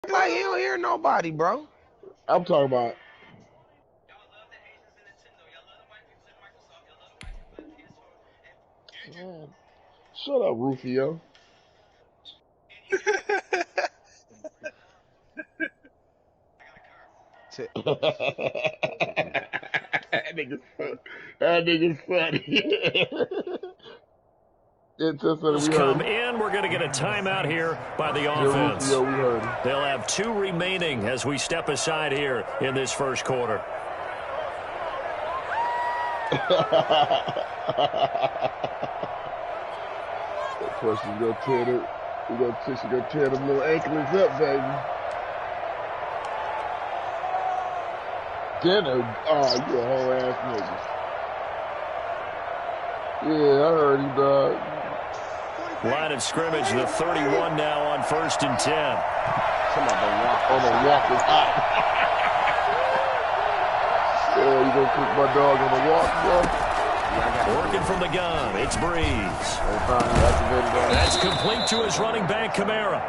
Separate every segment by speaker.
Speaker 1: Like he don't hear nobody, bro.
Speaker 2: I'm talking about. Man, shut up, Rufio. that nigga's funny. That nigga's funny. Until we heard
Speaker 3: Come
Speaker 2: him.
Speaker 3: in. We're going to get a timeout here by the offense.
Speaker 2: Rufio, we heard him.
Speaker 3: They'll have 2 remaining as we step aside here in this first quarter.
Speaker 2: Of course, she's gonna tear them little anklets up, baby. Dinner? Oh, you a whole ass nigga. Yeah, I heard him, dog.
Speaker 3: Line of scrimmage, the 31 now on 1st and 10.
Speaker 1: Come on, the walk.
Speaker 2: Oh, the walk is hot. Yeah, you gonna cook my dog on the walk, bro?
Speaker 3: Working from the gun, it's Breeze. That's complete to his running back, Kamara.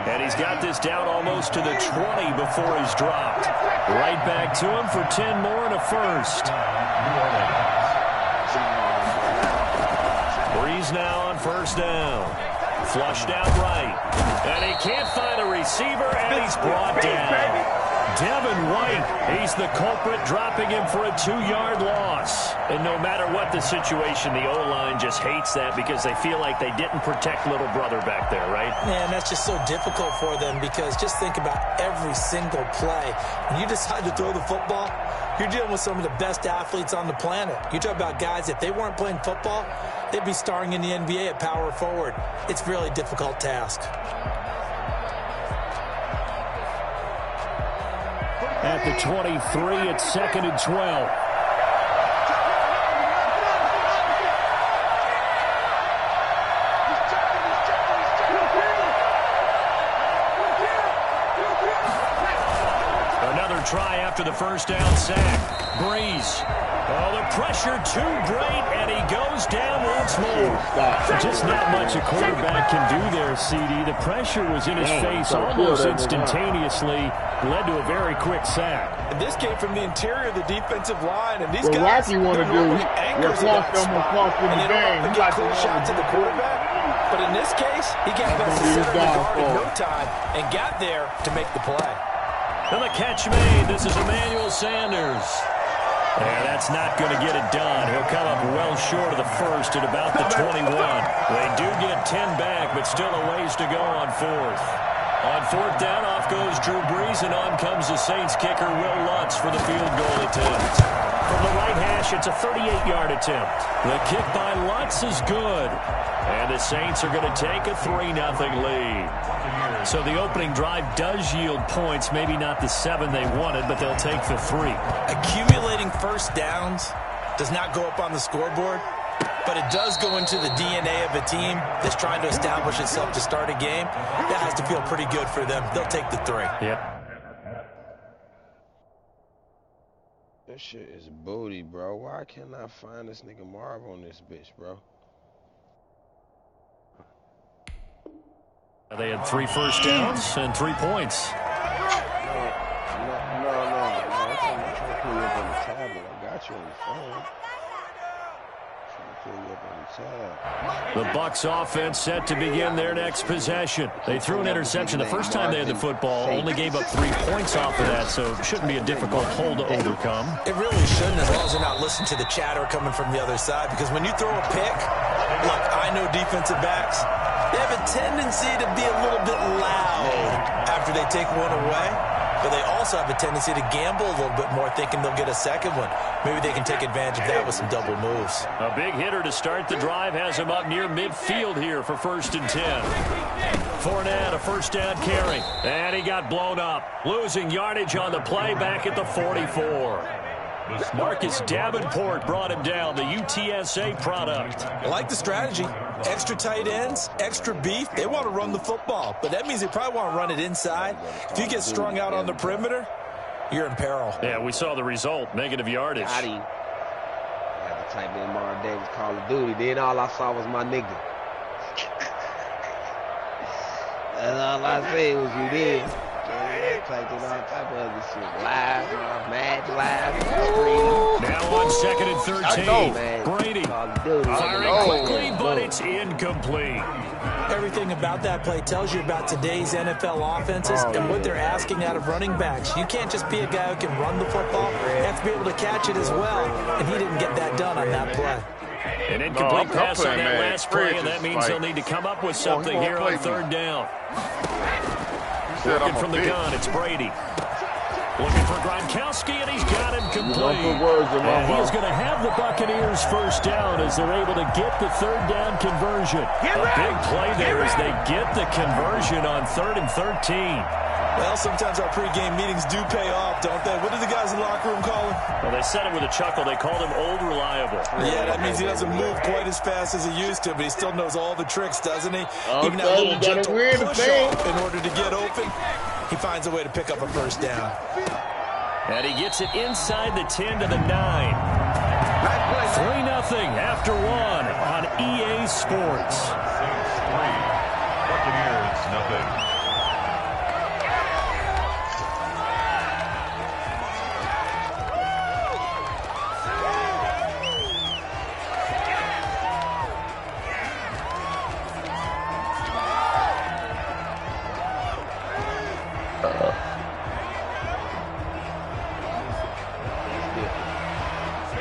Speaker 3: And he's got this down almost to the 20 before he's dropped. Right back to him for 10 more and a first. Breeze now on 1st down. Flushed out right. And he can't find a receiver, and he's brought down. Devin White, he's the culprit, dropping him for a 2-yard loss. And no matter what the situation, the O-line just hates that because they feel like they didn't protect little brother back there, right?
Speaker 4: Man, that's just so difficult for them because just think about every single play. When you decide to throw the football, you're dealing with some of the best athletes on the planet. You talk about guys, if they weren't playing football, they'd be starring in the NBA at power forward. It's a really difficult task.
Speaker 3: At the 23, it's 2nd and 12. Another try after the first down sack. Breeze. Oh, the pressure too great, and he goes down once more. Just not much a quarterback can do there, CD. The pressure was in his face almost instantaneously. Led to a very quick sack.
Speaker 4: And this came from the interior of the defensive line, and these
Speaker 2: what
Speaker 4: guys
Speaker 2: Rocky want to do,
Speaker 4: anchors
Speaker 2: floss them and floss in the game.
Speaker 4: He got cool shots at the quarterback, but in this case, he got past the center of the guard in no time and got there to make the play.
Speaker 3: And the catch made. This is Emmanuel Sanders. Yeah, that's not going to get it done. He'll come up well short of the first at about the 21. They do get 10 back, but still a ways to go on 4th. On 4th down, off goes Drew Brees, and on comes the Saints kicker, Will Lutz, for the field goal attempt. From the right hash, it's a 38-yard attempt. The kick by Lutz is good. And the Saints are going to take a 3-0 lead. So the opening drive does yield points, maybe not the 7 they wanted, but they'll take the 3.
Speaker 4: Accumulating first downs does not go up on the scoreboard, but it does go into the DNA of a team that's trying to establish itself to start a game. That has to feel pretty good for them. They'll take the 3.
Speaker 3: Yep.
Speaker 1: This shit is booty, bro. Why can't I find this nigga Marv on this bitch, bro?
Speaker 3: They had 3 first downs and 3 points.
Speaker 1: No. I'm trying to pull you up on the tablet. I got you on the phone.
Speaker 3: The Bucs offense set to begin their next possession. They threw an interception the first time they had the football, only gave up 3 points off of that, so it shouldn't be a difficult hole to overcome.
Speaker 4: It really shouldn't, as long as you're not listening to the chatter coming from the other side, because when you throw a pick, look, I know defensive backs, they have a tendency to be a little bit loud after they take one away. But they also have a tendency to gamble a little bit more, thinking they'll get a second one. Maybe they can take advantage of that with some double moves.
Speaker 3: A big hitter to start the drive has him up near midfield here for 1st and 10. Fournette, a first down carry. And he got blown up. Losing yardage on the play back at the 44. Marcus Davenport brought him down, the UTSA product.
Speaker 4: I like the strategy. Extra tight ends, extra beef. They want to run the football, but that means they probably want to run it inside. If you get strung out on the perimeter, you're in peril.
Speaker 3: Yeah, we saw the result, negative yardage.
Speaker 1: Got him. I had to type in Marv Davis Call of Duty. Then all I saw was my nigga. That's all I said was you did. collecting all type of other shit. Live, Madge Live, streaming.
Speaker 3: Now on 2nd and 13. Brady firing quickly, but it's incomplete.
Speaker 4: Everything about that play tells you about today's NFL offenses and what they're asking out of running backs. You can't just be a guy who can run the football. You have to be able to catch it as well, and he didn't get that done on that play.
Speaker 3: An incomplete pass on that last play, and that means they'll need to come up with something here on 3rd down. Working from the gun, it's Brady. Looking for Gronkowski, and he's got him complete. And he is going to have the Buccaneers first down as they're able to get the 3rd down conversion. A big play there as they get the conversion on 3rd and 13.
Speaker 4: Well, sometimes our pregame meetings do pay off, don't they? What did the guys in the locker room call him?
Speaker 3: Well, they said it with a chuckle. They called him Old Reliable.
Speaker 4: Yeah, that means he doesn't move quite as fast as he used to, but he still knows all the tricks, doesn't he? Even that little gentle push-off in order to get open. He finds a way to pick up a first down.
Speaker 3: And he gets it inside the 10 to the 9. 3-0 after 1 on EA Sports.
Speaker 5: Buccaneers, nothing.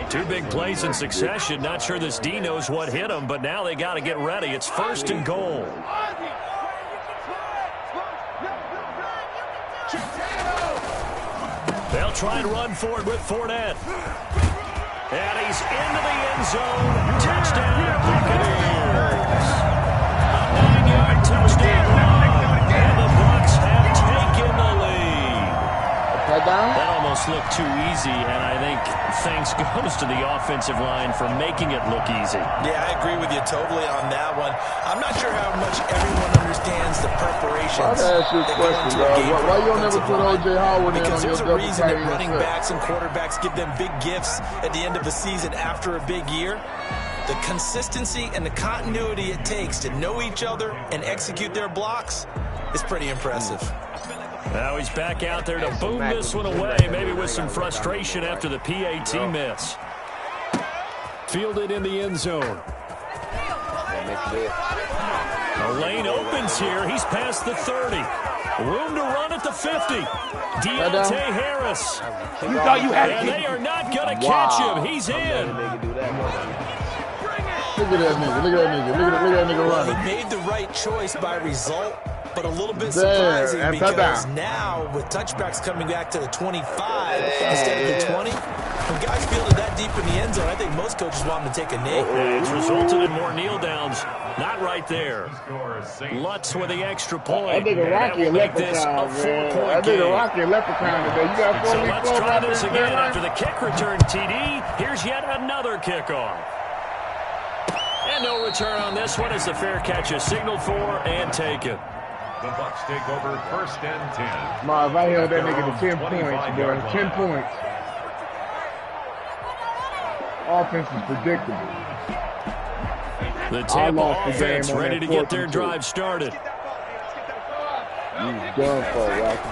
Speaker 3: Two big plays in succession. Not sure this D knows what hit him, but now they got to get ready. It's 1st and goal. They'll try and run for it with Fournette. And he's into the end zone. Touchdown, Buccaneers. A 9-yard touchdown run. And the Bucs have taken the lead. That almost looked too easy, and I think thanks goes to the offensive line for making it look easy.
Speaker 4: Yeah, I agree with you totally on that one. I'm not sure how much everyone understands the preparations.
Speaker 2: I'll ask you a question, bro. Why you don't never put O.J. Howard in on your double tight end?
Speaker 4: Because there's a reason that running backs and quarterbacks give them big gifts at the end of the season after a big year. The consistency and the continuity it takes to know each other and execute their blocks is pretty impressive.
Speaker 3: Now he's back out there to boom this one away, maybe with some frustration after the PAT miss. Fielded in the end zone. The lane opens here. He's past the 30. Room to run at the 50. Deontay Harris.
Speaker 2: You thought you had
Speaker 3: and they are not going to catch him. He's in.
Speaker 2: Look at that nigga. Look at that nigga. Look at that nigga running.
Speaker 4: He made the right choice by result, but a little bit surprising because now with touchbacks coming back to the 25 instead of the 20, when guys fielded that deep in the end zone, I think most coaches want them to take a knee.
Speaker 3: And it's resulted in more kneel downs. Not right there. Lutz with the extra point.
Speaker 2: I think a Rocky a leprechaun, man. I think a Rocky a leprechaun today. You got 4
Speaker 3: so let's try this again after the kick return, TD. Here's yet another kickoff. And no return on this one as the fair catch is signaled for and taken.
Speaker 5: The Bucs take over 1st and 10.
Speaker 2: Ma, if I held that nigga to 10 points, bro. 10 points. Offense is predictable.
Speaker 3: The Tampa offense ready to get their drive started.
Speaker 2: You done for, Rocky.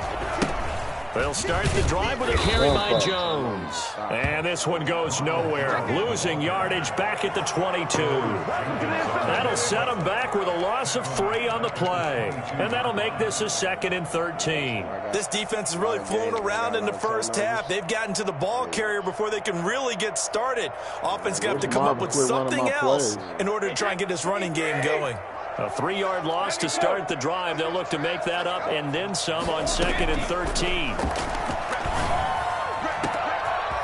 Speaker 3: They'll start the drive with a carry by Jones. And this one goes nowhere. Losing yardage back at the 22. That'll set them back with a loss of 3 on the play. And that'll make this a 2nd and 13.
Speaker 4: This defense is really flown around in the first half. They've gotten to the ball carrier before they can really get started. Offense going to have to come up with something else in order to try and get this running game going.
Speaker 3: A 3-yard loss to start the drive. They'll look to make that up and then some on 2nd and 13.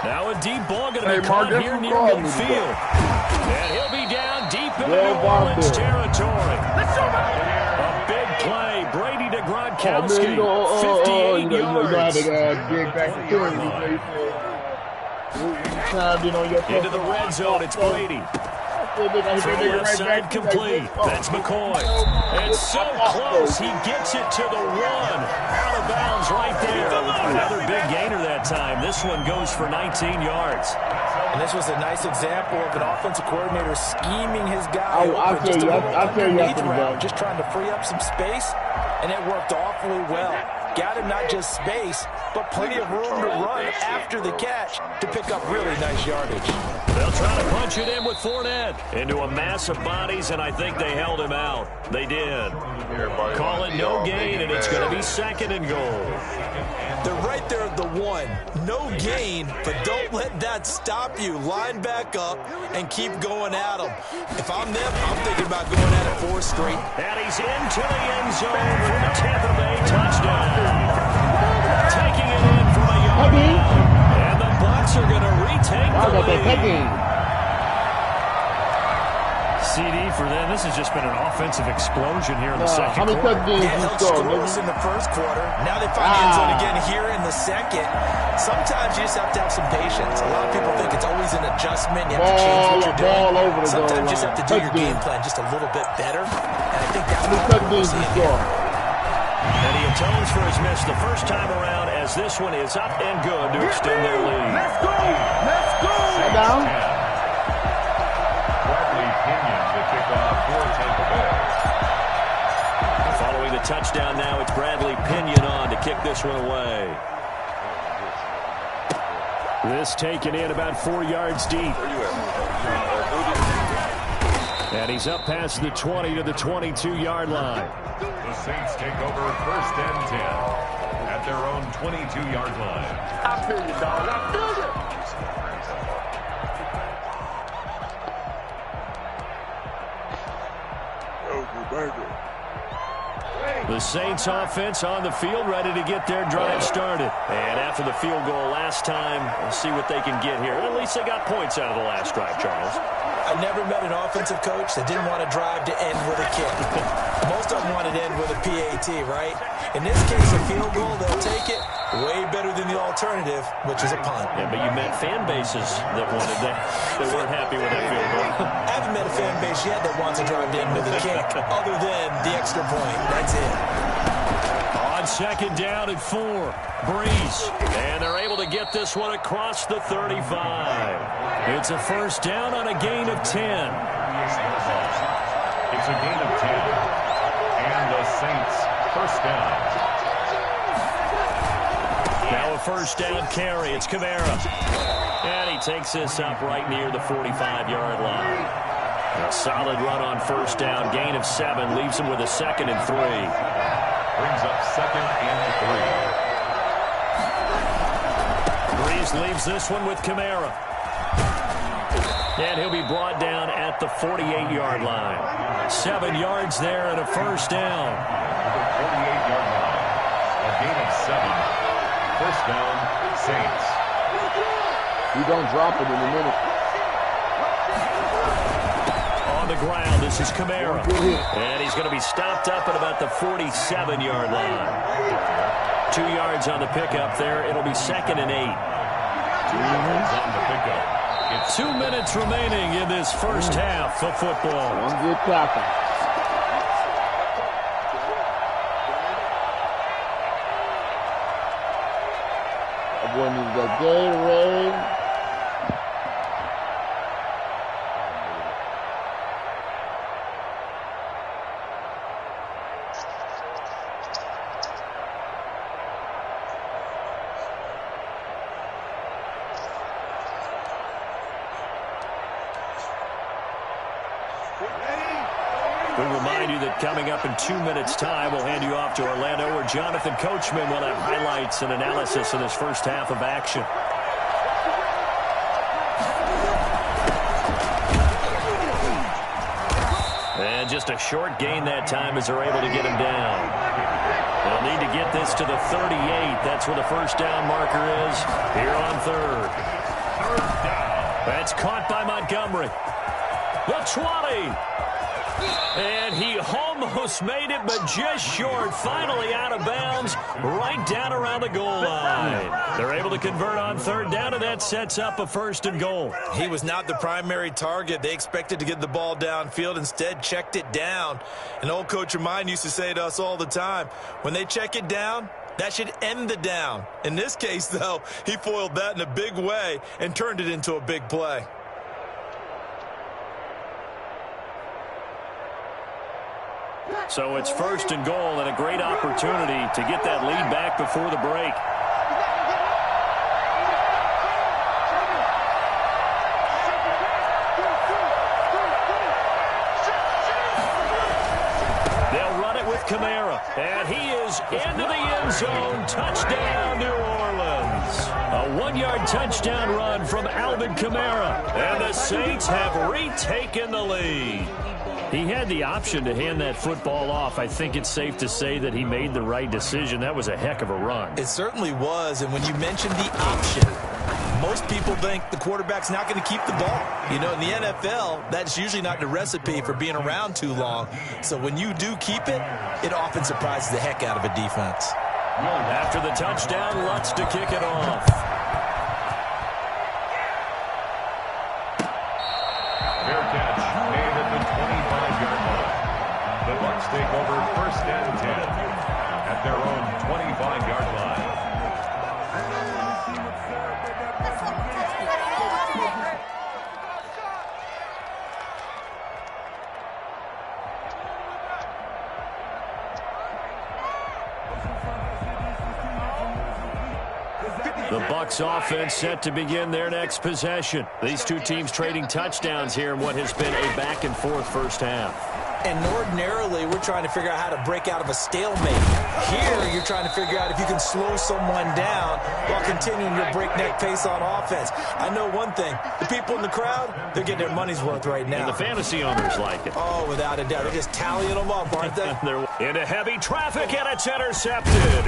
Speaker 3: Now a deep ball going to be caught here near midfield. And he'll be down deep in the New Orleans territory. A big play. Brady to Gronkowski. 58 yards. Into the red zone. It's Brady. From left side complete. That's McCoy. And so close, he gets it to the 1. Out of bounds right there. Another big gainer that time. This one goes for 19 yards.
Speaker 4: And this was a nice example of an offensive coordinator scheming his guy
Speaker 2: I'll tell you
Speaker 4: just trying to free up some space, and it worked awfully well. got him not just space, but plenty of room to run after the catch to pick up really nice yardage.
Speaker 3: They'll try to punch it in with Fournette into a mass of bodies, and I think they held him out. They did. Call it no gain, and it's going to be 2nd and goal.
Speaker 4: They're right there at the 1. No gain, but don't let that stop you. Line back up and keep going at them. If I'm them, I'm thinking about going at it 4 straight.
Speaker 3: And he's into the end zone for the Tampa Bay touchdown. Taking it in from a yard line. And the Bucs are going to retake the lead. CD for them. This has just been an offensive explosion here in the second quarter.
Speaker 4: They held scoreless in the first quarter. Now they find the end zone again here in the second. Sometimes you just have to have some patience. A lot of people think it's always an adjustment. You have to change what you're doing. Sometimes you just have to do your game plan just a little bit better. And I think that's what we're seeing here.
Speaker 3: And he atones for his miss the first time around as this one is up and good to extend their lead.
Speaker 2: Let's go! Let's go! Sit down.
Speaker 5: Bradley Pinion, the kickoff for Tampa Bay.
Speaker 3: Following the touchdown now, it's Bradley Pinion on to kick this one away. This taken in about 4 yards deep. And he's up past the 20 to the 22-yard line.
Speaker 5: The Saints take over 1st and 10 at their own 22-yard line.
Speaker 2: I feel you, dog. I feel you.
Speaker 3: The Saints offense on the field, ready to get their drive started. And after the field goal last time, we'll see what they can get here. At least they got points out of the last drive, Charles.
Speaker 4: I never met an offensive coach that didn't want to drive to end with a kick. Most of them wanted to end with a PAT, right? In this case, a field goal, they'll take it. Way better than the alternative, which is a punt.
Speaker 3: Yeah, but you met fan bases that wanted that. They weren't happy with that field goal.
Speaker 4: I haven't met a fan base yet that wants to drive to end with a kick, other than the extra point. That's it.
Speaker 3: On 2nd down at 4, Breeze. And they're able to get this one across the 35. It's a 1st down on a gain of 10.
Speaker 5: It's a gain of 10. And the Saints 1st down.
Speaker 3: Now a 1st down carry. It's Kamara. And he takes this up right near the 45-yard line. A solid run on 1st down. Gain of 7. Leaves him with a 2nd and 3.
Speaker 5: Brings up 2nd and 3.
Speaker 3: Breeze leaves this one with Kamara. And he'll be brought down at the 48-yard line. 7 yards there and a 1st down.
Speaker 5: 48-yard line. A gain of 7. 1st down, Saints.
Speaker 2: We don't drop it in a minute.
Speaker 3: On the ground, this is Kamara. And he's going to be stopped up at about the 47-yard line. 2 yards on the pickup there. It'll be 2nd and 8.
Speaker 5: 2 yards on the pickup. It's
Speaker 3: 2 minutes remaining in this first half of football.
Speaker 2: One good tackle. That boy needs that Gatorade.
Speaker 3: We remind you that coming up in 2 minutes' time, we'll hand you off to Orlando, where Jonathan Coachman will have highlights and analysis of this first half of action. And just a short gain that time as they're able to get him down. They'll need to get this to the 38. That's where the 1st down marker is here on 3rd. That's caught by Montgomery. The 20. And he almost made it, but just short. Finally out of bounds, right down around the goal line. They're able to convert on 3rd down, and that sets up a 1st and goal.
Speaker 4: He was not the primary target. They expected to get the ball downfield. Instead, checked it down. An old coach of mine used to say to us all the time, when they check it down, that should end the down. In this case, though, he foiled that in a big way and turned it into a big play.
Speaker 3: So it's 1st and goal and a great opportunity to get that lead back before the break. They'll run it with Kamara, and he is into the end zone. Touchdown, New Orleans. A 1-yard touchdown run from Alvin Kamara, and the Saints have retaken the lead. He had the option to hand that football off. I think it's safe to say that he made the right decision. That was a heck of a run.
Speaker 4: It certainly was, and when you mentioned the option, most people think the quarterback's not going to keep the ball. You know, in the NFL, that's usually not the recipe for being around too long. So when you do keep it, it often surprises the heck out of a defense.
Speaker 3: After the touchdown, Lutz to kick it off.
Speaker 5: Fair catch made at the 25-yard line. The Bucs take over 1st and 10 at their own 25-yard line.
Speaker 3: The Bucs offense set to begin their next possession. These two teams trading touchdowns here in what has been a back-and-forth first half.
Speaker 4: And ordinarily, we're trying to figure out how to break out of a stalemate. Here, you're trying to figure out if you can slow someone down while continuing your breakneck pace on offense. I know one thing. The people in the crowd, they're getting their money's worth right now.
Speaker 3: And the fantasy owners like it.
Speaker 4: Oh, without a doubt. They're just tallying them up, aren't they?
Speaker 3: They're into heavy traffic, and it's intercepted.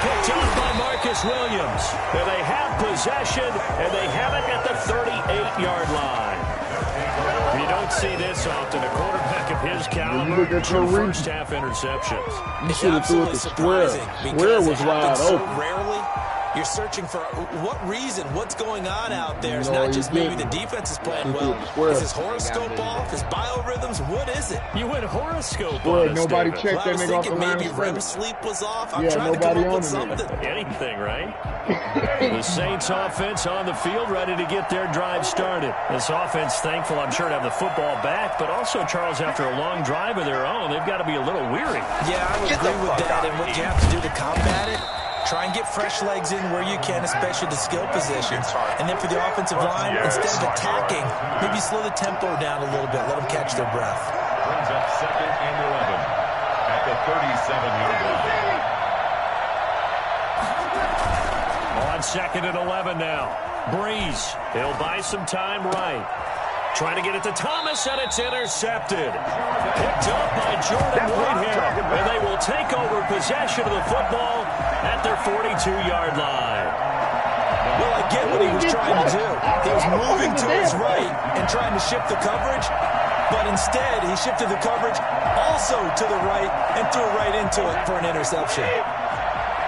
Speaker 3: Picked up by Marcus Williams. And they have possession, and they have it at the 38-yard line. You don't see this often. A quarterback of his caliber, two first-half interceptions.
Speaker 2: You should have threw it to Square. Square was wide open.
Speaker 4: Rarely, you're searching for what reason, what's going on out there. It's not just maybe the defense is playing well. Is his horoscope off? His biorhythms? What is it?
Speaker 3: You went horoscope on us,
Speaker 2: nobody
Speaker 3: David.
Speaker 2: checked that nigga off the line.
Speaker 4: Maybe REM sleep was off. I'm
Speaker 2: Yeah,
Speaker 4: trying to come
Speaker 2: nobody
Speaker 4: up with
Speaker 2: on
Speaker 4: something.
Speaker 3: Anything, right? The Saints offense on the field, ready to get their drive started. This offense, thankful, I'm sure, to have the football back, but also, Charles, after a long drive of their own, they've got to be a little weary.
Speaker 4: Yeah, I would agree with that. And what you have to do to combat it, try and get fresh legs in where you can, especially the skill positions. And then for the offensive line, instead of attacking, maybe slow the tempo down a little bit. Let them catch their breath.
Speaker 5: Brings up 2nd and 11 at the 37-yard line.
Speaker 3: On 2nd and 11 now. Breeze. He'll buy some time right. Trying to get it to Thomas, and it's intercepted. Picked up by Jordan Whitehair, and they will take over possession of the football at their 42-yard line.
Speaker 4: Well, I get what he was trying to do. He was moving to his right and trying to shift the coverage, but instead he shifted the coverage also to the right and threw right into it for an interception.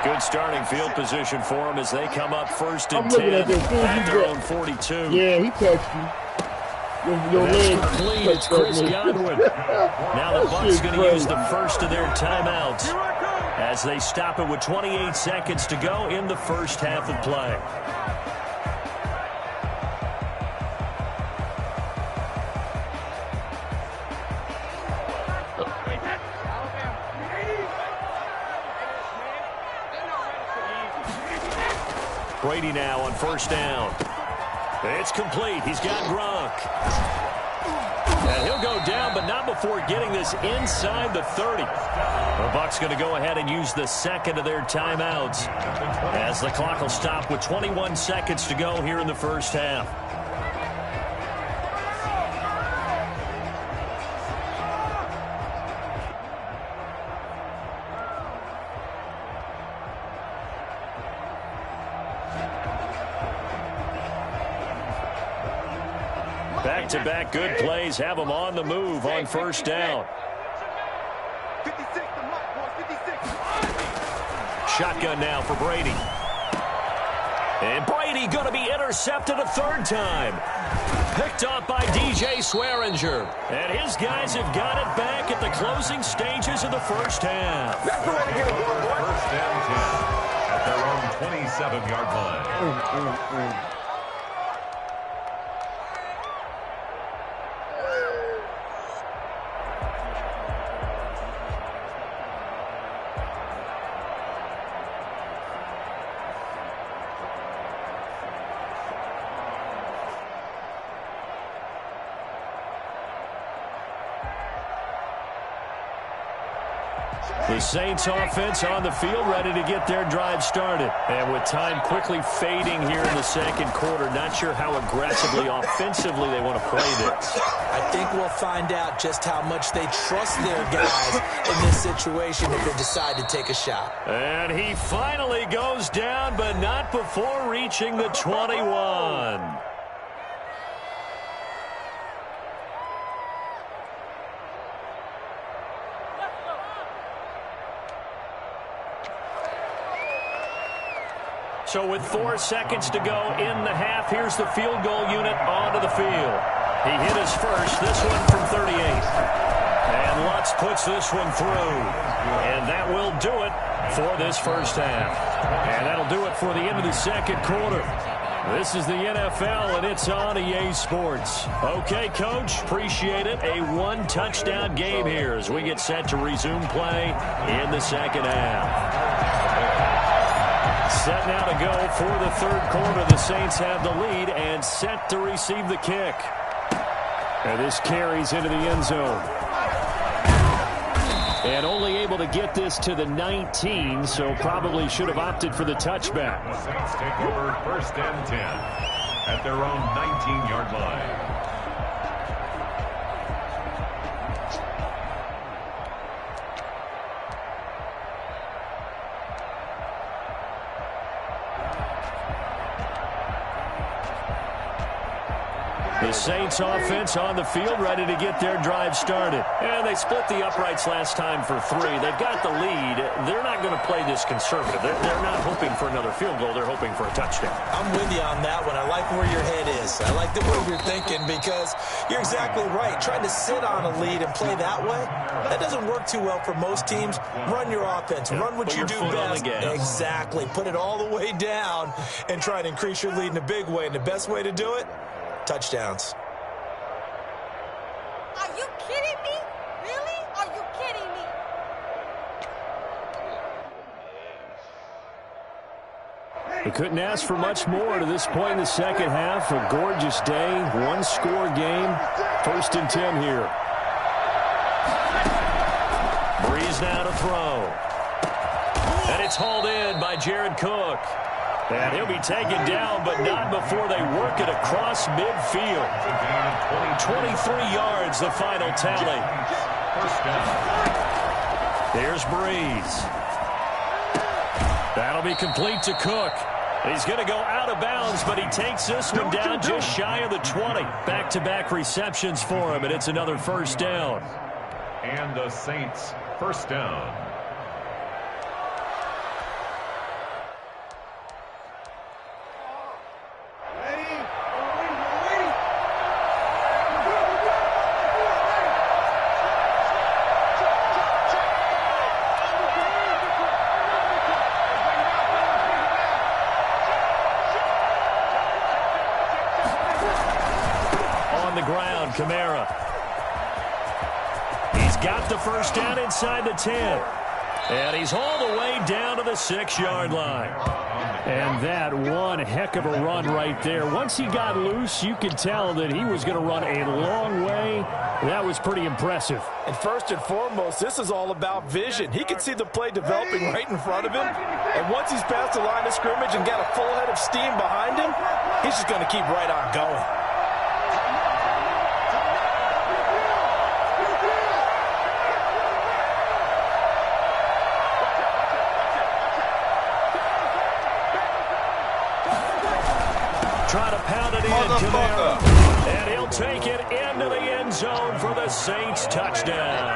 Speaker 3: Good starting field position for them as they come up 1st and 10 at their own 42.
Speaker 2: Yeah, he touched you. Your
Speaker 3: That's
Speaker 2: leg
Speaker 3: complete. It's
Speaker 2: touched
Speaker 3: Chris
Speaker 2: that
Speaker 3: Godwin. Now the Bucs going to use the first of their timeouts as they stop it with 28 seconds to go in the first half of play. Brady now on 1st down. It's complete. He's got Gronk. And he'll go down, but not before getting this inside the 30. The Bucs going to go ahead and use the second of their timeouts as the clock will stop with 21 seconds to go here in the first half. Back-to-back good plays have them on the move on 1st down. Shotgun now for Brady. And Brady going to be intercepted a 3rd time. Picked up by DJ Swearinger. And his guys have got it back at the closing stages of the first half.
Speaker 5: 1st and 10 at their own 27-yard line.
Speaker 3: The Saints offense on the field, ready to get their drive started. And with time quickly fading here in the second quarter, not sure how aggressively, offensively they want to play this.
Speaker 4: I think we'll find out just how much they trust their guys in this situation if they decide to take a shot.
Speaker 3: And he finally goes down, but not before reaching the 21. So with 4 seconds to go in the half, here's the field goal unit onto the field. He hit his first, this one from 38. And Lutz puts this one through. And that will do it for this first half. And that'll do it for the end of the second quarter. This is the NFL, and it's on EA Sports. Okay, Coach, appreciate it. A one-touchdown game here as we get set to resume play in the second half. Set now to go for the third quarter. The Saints have the lead and set to receive the kick. And this carries into the end zone. And only able to get this to the 19, so probably should have opted for the touchback.
Speaker 5: The Saints take over first and 10 at their own 19-yard line.
Speaker 3: The Saints offense on the field, ready to get their drive started. And they split the uprights last time for 3. They've got the lead. They're not going to play this conservative. They're not hoping for another field goal. They're hoping for a touchdown.
Speaker 4: I'm with you on that one. I like where your head is. I like the way you're thinking because you're exactly right. Trying to sit on a lead and play that way, that doesn't work too well for most teams. Run your offense. Run what you do best. Exactly. Put it all the way down and try to increase your lead in a big way. And the best way to do it, touchdowns.
Speaker 6: Are you kidding me? Really? Are you kidding me?
Speaker 3: We couldn't ask for much more to this point in the second half. A gorgeous day, one-score game. First and 10 here. Breeze now to throw. And it's hauled in by Jared Cook. And he'll be taken down, but not before they work it across midfield. 23 yards, the final tally. Here's Breeze. That'll be complete to Cook. He's going to go out of bounds, but he takes this one down just shy of the 20. Back-to-back receptions for him, and it's another first down.
Speaker 5: And the Saints first down.
Speaker 3: Kamara. He's got the first down inside the 10. And he's all the way down to the 6-yard line. And that one heck of a run right there. Once he got loose, you could tell that he was going to run a long way. That was pretty impressive.
Speaker 4: And first and foremost, this is all about vision. He could see the play developing right in front of him. And once he's past the line of scrimmage and got a full head of steam behind him, he's just going to keep right on going.
Speaker 3: Trying to pound it in, Kamara. And he'll take it into the end zone for the Saints touchdown.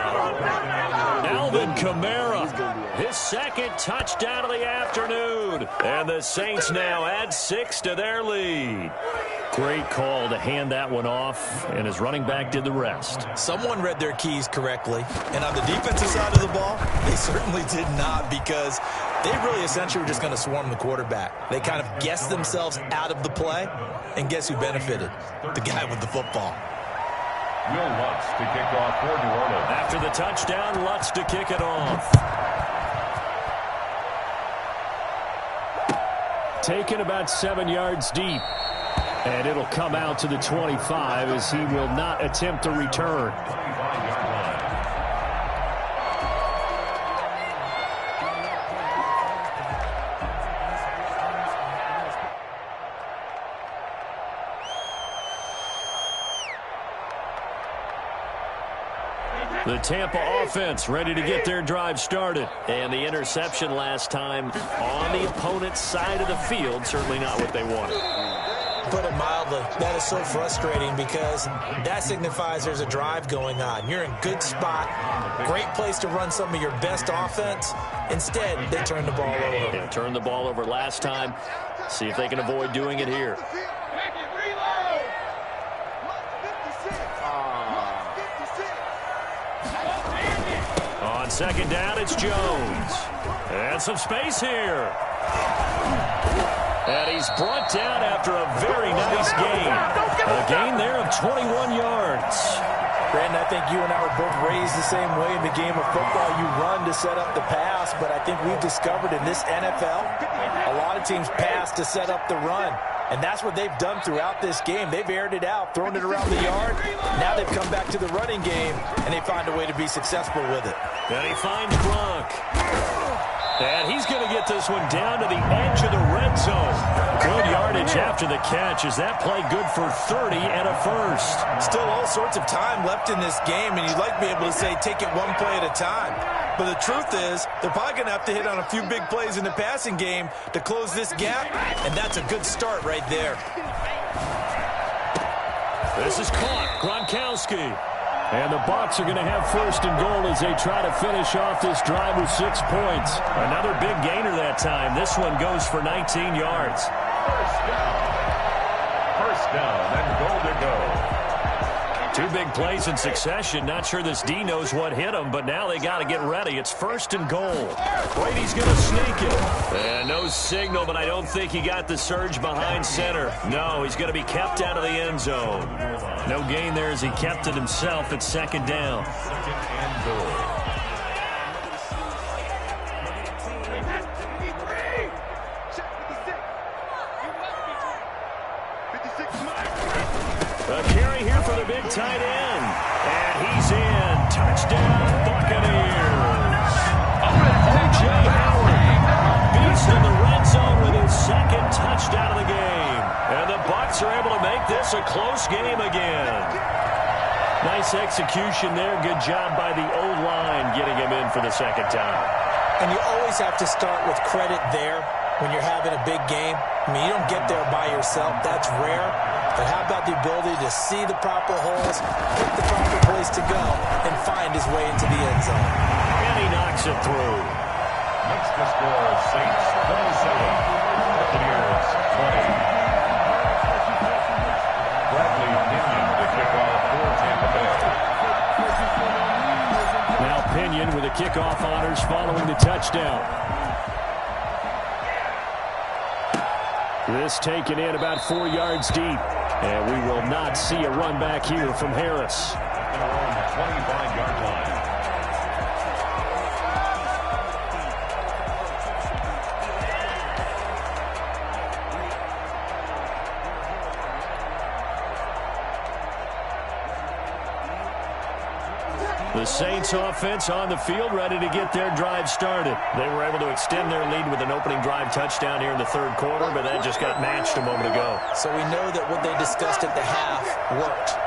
Speaker 3: Alvin Kamara, his second touchdown of the afternoon. And the Saints now add 6 to their lead. Great call to hand that one off, and his running back did the rest.
Speaker 4: Someone read their keys correctly, and on the defensive side of the ball, they certainly did not because they really essentially were just going to swarm the quarterback. They kind of guessed themselves out of the play, and guess who benefited? The guy with the football.
Speaker 5: Will Lutz to kick off for New Orleans.
Speaker 3: After the touchdown, Lutz to kick it off. Taken about 7 yards deep. And it'll come out to the 25 as he will not attempt to return. The Tampa offense ready to get their drive started. And the interception last time on the opponent's side of the field, certainly not what they wanted.
Speaker 4: Put it mildly, that is so frustrating because that signifies there's a drive going on. You're in good spot, great place to run some of your best offense. Instead, they turn the ball over.
Speaker 3: They turned the ball over last time. See if they can avoid doing it here. On second down, it's Jones. And some space here. And he's brought down after a very nice gain. A gain there of 21 yards.
Speaker 4: Brandon, I think you and I were both raised the same way in the game of football. You run to set up the pass, but I think we've discovered in this NFL, a lot of teams pass to set up the run. And that's what they've done throughout this game. They've aired it out, thrown it around the yard. Now they've come back to the running game, and they find a way to be successful with it.
Speaker 3: And he finds Gronk. And he's going to get this one down to the edge of the red zone. Good yardage after the catch. Is that play good for 30 and a first?
Speaker 4: Still all sorts of time left in this game, and you'd like to be able to say take it one play at a time. But the truth is, they're probably going to have to hit on a few big plays in the passing game to close this gap, and that's a good start right there.
Speaker 3: This is caught. Gronkowski. And the Bucs are going to have first and goal as they try to finish off this drive with 6 points. Another big gainer that time. This one goes for 19 yards.
Speaker 5: First down and goal to go.
Speaker 3: 2 big plays in succession. Not sure this D knows what hit him, but now they got to get ready. It's first and goal. Brady's going to sneak it. And no signal, but I don't think he got the surge behind center. No, he's going to be kept out of the end zone. No gain there as he kept it himself at second down.
Speaker 5: Second and goal.
Speaker 3: A carry here for the big tight end. And he's in. Touchdown, Buccaneers. O.J. Howard beats in the red zone with his second touchdown of the game. And the Bucs are able to make this a close game again. Nice execution there. Good job by the O-line getting him in for the second time.
Speaker 4: And you always have to start with credit there when you're having a big game. I mean, you don't get there by yourself. That's rare. But how about the ability to see the proper holes, pick the proper place to go, and find his way into the end zone?
Speaker 3: And he knocks it through.
Speaker 5: Makes the score Saints 27, Buccaneers 20. Bradley Pinion to kick off for Tampa Bay.
Speaker 3: Now Pinion with the kickoff honors following the touchdown. This taken in about 4 yards deep. And we will not see a run back here from Harris.
Speaker 5: At their own 25-yard line.
Speaker 3: The Saints offense on the field ready to get their drive started. They were able to extend their lead with an opening drive touchdown here in the third quarter, but that just got matched a moment ago.
Speaker 4: So we know that what they discussed at the half worked.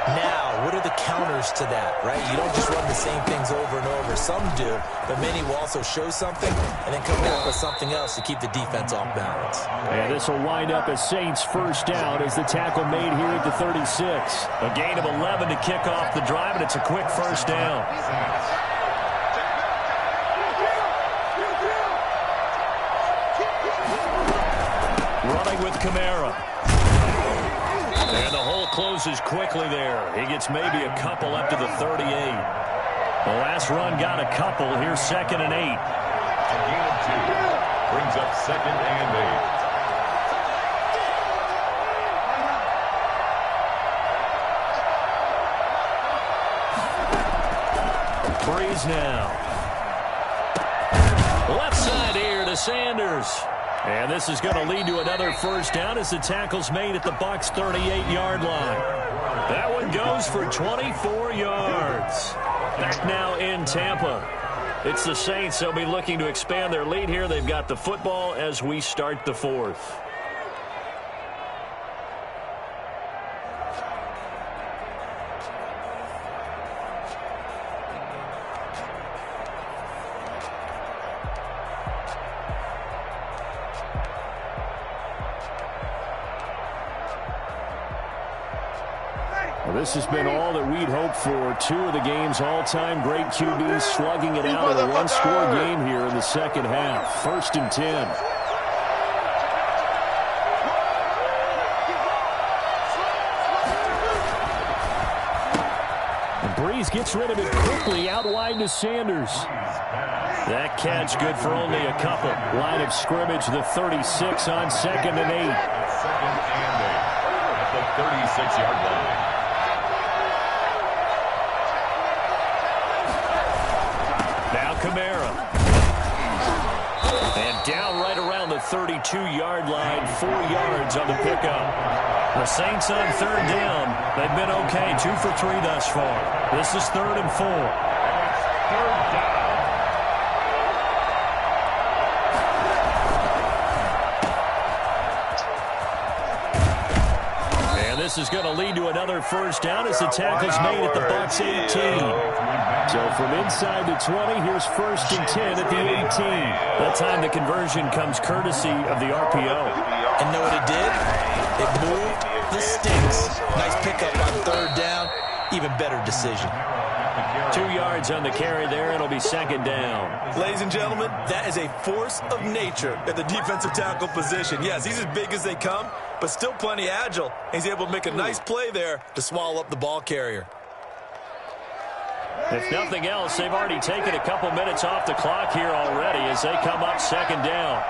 Speaker 4: Now, what are the counters to that, right? You don't just run the same things over and over. Some do, but many will also show something and then come back with something else to keep the defense off balance.
Speaker 3: And this will wind up as Saints first down as the tackle made here at the 36. A gain of 11 to kick off the drive, and it's a quick first down. Running with Kamara. And the hole closes quickly there. He gets maybe a couple up to the 38. The last run got a couple. Here's second and 8.
Speaker 5: A gain of 2 brings up second and
Speaker 3: 8. Breeze now. Left side here to Sanders. And this is going to lead to another first down as the tackle's made at the Bucs' 38-yard line. That one goes for 24 yards. Back now in Tampa. It's the Saints. They'll be looking to expand their lead here. They've got the football as we start the fourth. Well, this has been all that we'd hoped for. Two of the game's all-time great QBs slugging it out in a one-score game here in the second half. 1st and 10. Breeze gets rid of it quickly out wide to Sanders. That catch good for only a couple. Line of scrimmage, the 36 on 2nd and 8.
Speaker 5: 2nd and 8 at the 36-yard line.
Speaker 3: Now Kamara. And down right around the 32-yard line, 4 yards on the pickup. The Saints on 3rd down. They've been okay, 2 for 3 thus far. This is 3rd and 4.
Speaker 5: 3rd down.
Speaker 3: And this is going to lead to another 1st down as the tackle's made at the Bucs 18. So from inside the 20, here's 1st and 10 at the 18. That time the conversion comes courtesy of the RPO.
Speaker 4: And know what it did? It moved the sticks. Nice pickup on 3rd down. Even better decision.
Speaker 3: 2 yards on the carry there. It'll be 2nd down.
Speaker 4: Ladies and gentlemen, that is a force of nature at the defensive tackle position. Yes, he's as big as they come, but still plenty agile. He's able to make a nice play there to swallow up the ball carrier.
Speaker 3: If nothing else, they've already taken a couple minutes off the clock here already as they come up 2nd down.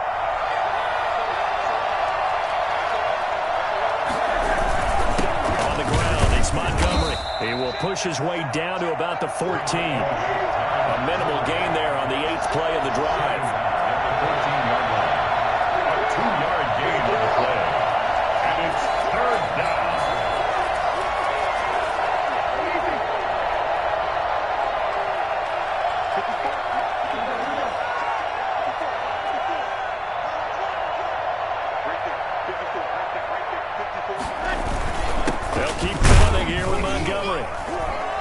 Speaker 3: On the ground, it's Montgomery. He will push his way down to about the 14. A minimal gain there on the 8th play of the drive.
Speaker 5: At the 14-yard line. A 2-yard gain on the play. And it's 3rd down.
Speaker 3: They'll keep coming here with Montgomery.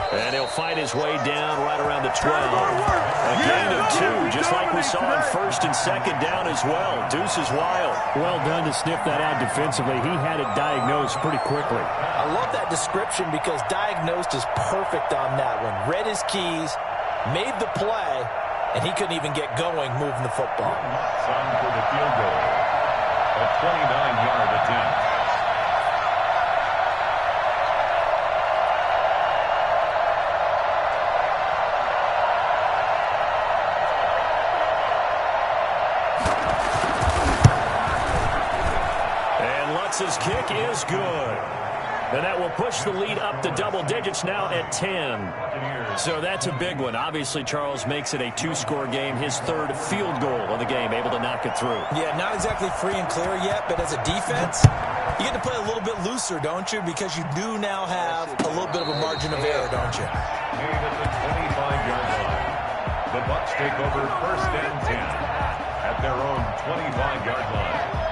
Speaker 3: And he'll fight his way down right around the 12. A gain of 2, just like we saw on 1st and 2nd down as well. Deuce is wild. Well done to sniff that out defensively. He had it diagnosed pretty quickly.
Speaker 4: I love that description because diagnosed is perfect on that one. Read his keys, made the play, and he couldn't even get going moving the football.
Speaker 5: Son for the field goal. A 29-yard attempt.
Speaker 3: His kick is good. And that will push the lead up to double digits now at 10. So that's a big one. Obviously, Charles makes it a 2-score game. His 3rd field goal of the game, able to knock it through.
Speaker 4: Yeah, not exactly free and clear yet, but as a defense, you get to play a little bit looser, don't you? Because you do now have a little bit of a margin of error, don't you?
Speaker 5: Made at the 25-yard line. The Bucs take over 1st and 10 at their own 25-yard line.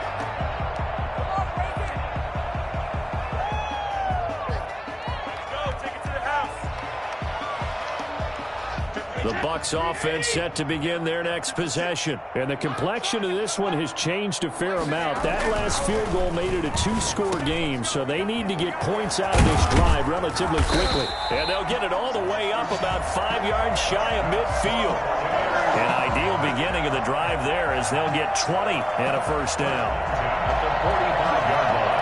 Speaker 3: The Bucs offense set to begin their next possession. And the complexion of this one has changed a fair amount. That last field goal made it a 2-score game, so they need to get points out of this drive relatively quickly. And they'll get it all the way up about 5 yards shy of midfield. An ideal beginning of the drive there as they'll get 20 and a 1st down.
Speaker 5: At the 45-yard line.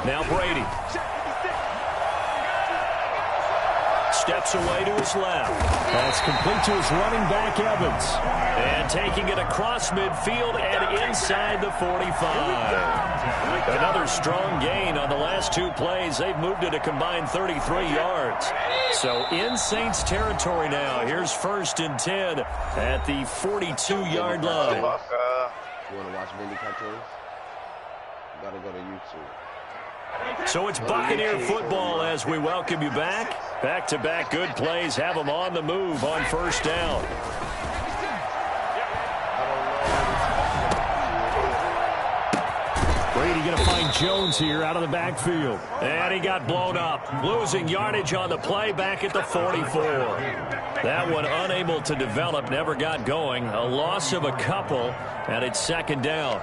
Speaker 3: Now Brady. Steps away to his left. That's complete to his running back, Evans. And taking it across midfield and inside the 45. Another strong gain on the last 2 plays. They've moved it a combined 33 yards. So in Saints territory now. Here's 1st and 10 at the 42-yard line.
Speaker 1: You want to watch mini cartoons? You got to go to YouTube.
Speaker 3: So it's Buccaneer football as we welcome you back. Back-to-back good plays have them on the move on 1st down. Brady going to find Jones here out of the backfield. And he got blown up. Losing yardage on the play back at the 44. That one unable to develop, never got going. A loss of a couple, and it's second down.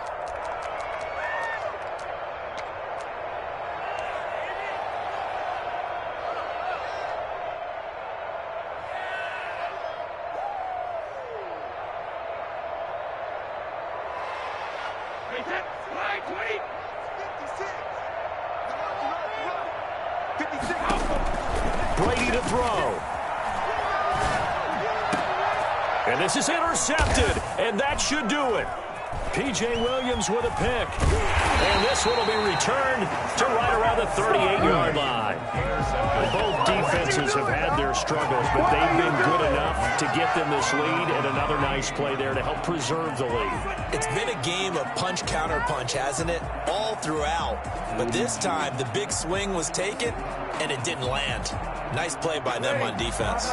Speaker 3: Brady to throw. And this is intercepted, and that should do it. P.J. Williams with a pick. And this one will be returned to right around the 38-yard line. Both defenses have had their struggles, but they've been good enough to get them this lead, and another nice play there to help preserve the lead.
Speaker 4: It's been a game of punch-counter-punch, hasn't it? All throughout. But this time, the big swing was taken, and it didn't land. Nice play by them on defense.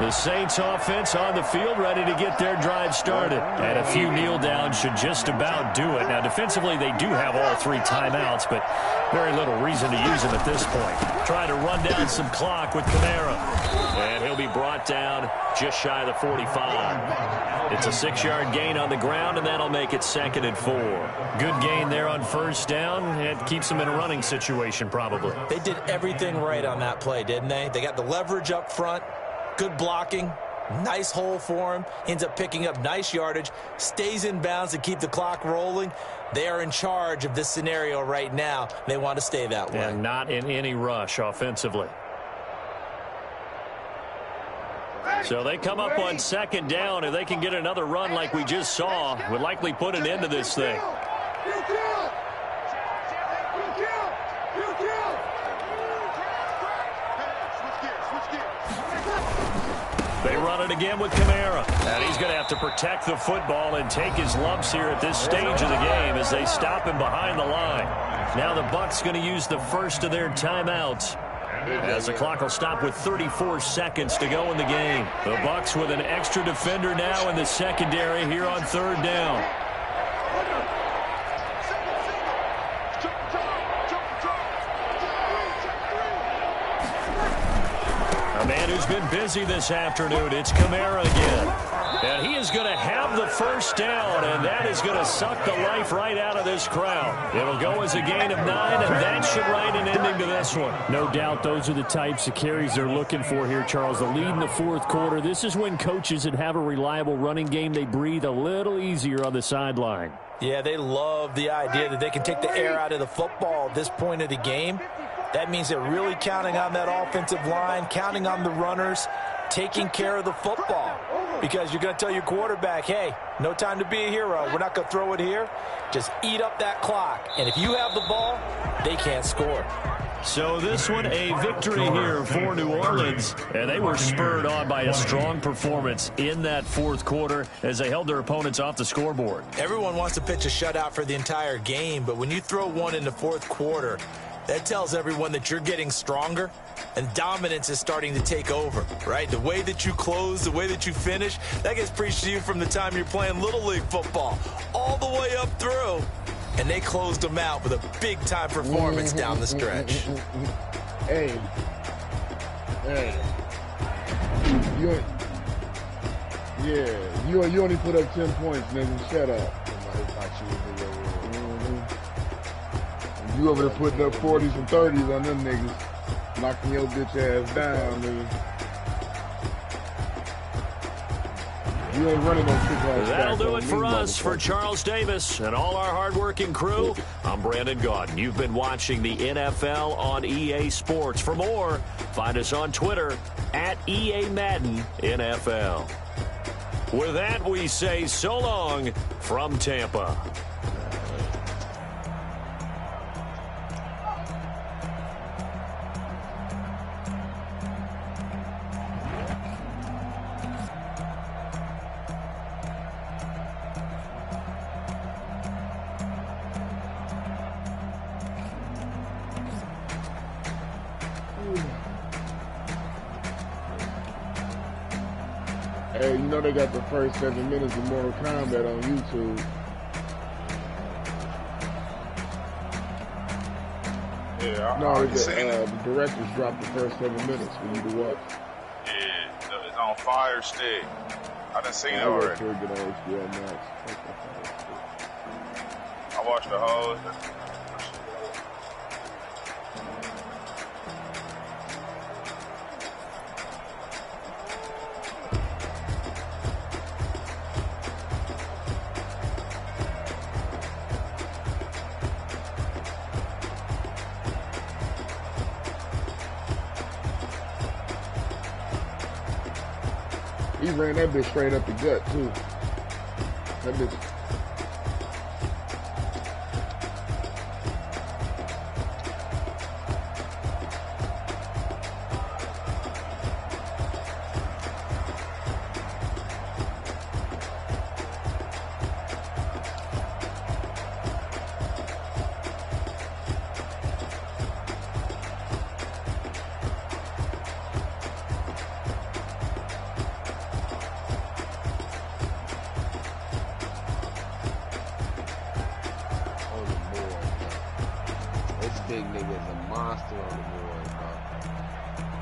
Speaker 3: The Saints offense on the field ready to get their drive started. And a few kneel downs should just about do it. Now, defensively, they do have all three timeouts, but very little reason to use them at this point. Trying to run down some clock with Kamara. And he'll be brought down just shy of the 45. It's a 6-yard gain on the ground, and that'll make it 2nd and 4. Good gain there on first down. It keeps them in a running situation, probably.
Speaker 4: They did everything right on that play, didn't they? They got the leverage up front, good blocking, nice hole for him, ends up picking up nice yardage, stays in bounds to keep the clock rolling. They are in charge of this scenario right now. They want to stay that way.
Speaker 3: And not in any rush offensively. So they come up on 2nd down. If they can get another run like we just saw, would likely put an end to this thing. They run it again with Kamara. And he's going to have to protect the football and take his lumps here at this stage of the game as they stop him behind the line. Now the Bucs going to use the first of their timeouts, as the clock will stop with 34 seconds to go in the game. The Bucs with an extra defender now in the secondary here on 3rd down. A man who's been busy this afternoon, it's Kamara again. And he is going to have the first down, and that is going to suck the life right out of this crowd. It'll go as a gain of 9, and that should write an ending to this one.
Speaker 7: No doubt those are the types of carries they're looking for here, Charles. The lead in the 4th quarter. This is when coaches that have a reliable running game, they breathe a little easier on the sideline.
Speaker 4: Yeah, they love the idea that they can take the air out of the football at this point of the game. That means they're really counting on that offensive line, counting on the runners, taking care of the football. Because you're going to tell your quarterback, hey, no time to be a hero. We're not going to throw it here. Just eat up that clock. And if you have the ball, they can't score.
Speaker 3: So this one, a victory here for New Orleans. And they were spurred on by a strong performance in that 4th quarter as they held their opponents off the scoreboard.
Speaker 4: Everyone wants to pitch a shutout for the entire game, but when you throw one in the 4th quarter, that tells everyone that you're getting stronger and dominance is starting to take over, right? The way that you close, the way that you finish, that gets preached to you from the time you're playing Little League football all the way up through. And they closed them out with a big-time performance down the stretch.
Speaker 2: Hey. You only put up 10 points, nigga. Shut up. You over there putting up 40s and 30s on them niggas. Knocking your bitch ass down, nigga. You ain't running no kick-off.
Speaker 3: That'll do it for us. For Charles Davis and all our hardworking crew, I'm Brandon Gaudin. You've been watching the NFL on EA Sports. For more, find us on Twitter at EA Madden NFL. With that, we say so long from Tampa.
Speaker 2: Hey, you know they got the first 7 minutes of Mortal Kombat on YouTube.
Speaker 8: Yeah,
Speaker 2: No,
Speaker 8: I seen it.
Speaker 2: the directors dropped the first 7 minutes for you to watch.
Speaker 8: Yeah, it's on Fire Stick. I done seen it
Speaker 2: I
Speaker 8: already.
Speaker 2: went for a good old HBO Max.
Speaker 8: I watched the whole.
Speaker 2: He ran that bitch straight up the gut, too. That bitch.
Speaker 1: This big nigga is a monster on the board, bro.